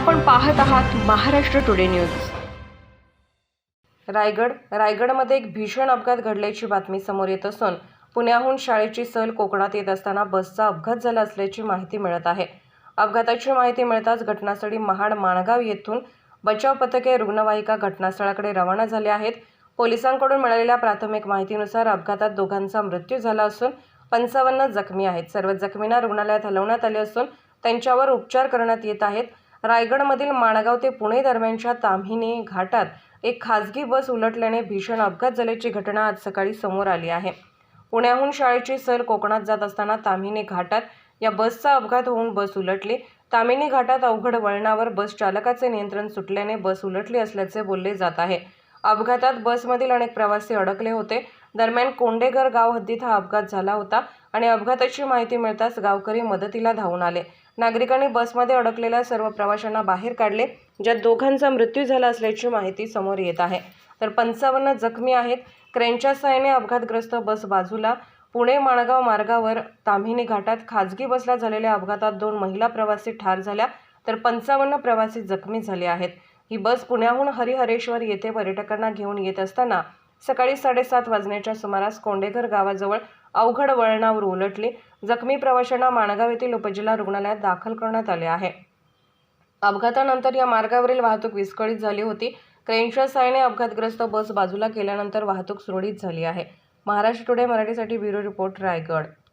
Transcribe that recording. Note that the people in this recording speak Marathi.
आपण पाहत आहात महाराष्ट्र टुडे न्यूज। रायगडमध्ये एक भीषण अपघात घडल्याची बातमी समोर येत असून पुण्याहून शाळेची सहल कोकणात येत असताना बसचा अपघात झाला असल्याची माहिती मिळत आहे। अपघाताची माहिती मिळताच घटनास्थळी महाड माणगाव येथून बचाव पथके रुग्णवाहिका घटनास्थळाकडे रवाना झाले आहेत। पोलिसांकडून मिळालेल्या प्राथमिक माहितीनुसार अपघातात दोघांचा मृत्यू झाला असून 55 जखमी आहेत। सर्व जखमींना रुग्णालयात हलवण्यात आले असून त्यांच्यावर उपचार करण्यात येत आहेत। रायगडमधील माणगाव ते पुणे दरम्यानच्या ताम्हिणी घाटात एक खासगी बस उलटल्याने भीषण अपघात झाल्याची घटना आज सकाळी समोर आली आहे। पुण्याहून शाळेची सहल कोकणात जात असताना ताम्हिणी घाटात या बसचा अपघात होऊन बस उलटली। ताम्हिणी घाटात अवघड वळणावर बस चालकाचे नियंत्रण सुटल्याने बस उलटली असल्याचे बोलले जात आहे। अपघातात बसमधील अनेक प्रवासी अडकले होते। दरम्यान कोंडेघर गाव हद्दीत हा अपघात झाला होता आणि अपघाताची माहिती मिळताच गावकरी मदतीला धावून आले। नागरिकांनी बसमध्ये अडकलेल्या सर्व प्रवाशांना बाहेर काढले, ज्यात दोघांचा मृत्यू झाला असल्याची माहिती समोर येत आहे, तर 55 जखमी आहेत। क्रेनच्या सहाय्याने अपघातग्रस्त बस बाजूला पुणे माणगाव मार्गावर ताम्हिणी घाटात खासगी बसला झालेल्या अपघातात 2 महिला प्रवासी ठार झाल्या, तर 55 प्रवासी जखमी झाले आहेत। ही बस पुण्याहून हरिहरेश्वर येथे पर्यटकांना घेऊन येत असताना सकाळी 7:30 वाजण्याच्या सुमारास कोंडेघर गावाजवळ अवघड वळणावर उलटली। जखमी प्रवाशांना माणगाव येथील उपजिल्हा रुग्णालयात दाखल करण्यात आले आहे। अपघातानंतर या मार्गावरील वाहतूक विस्कळीत झाली होती। क्रेनच्या सहाय्याने अपघातग्रस्त बस बाजूला केल्यानंतर वाहतूक सुरळीत झाली आहे। महाराष्ट्र टुडे मराठीसाठी ब्युरो रिपोर्ट, रायगड।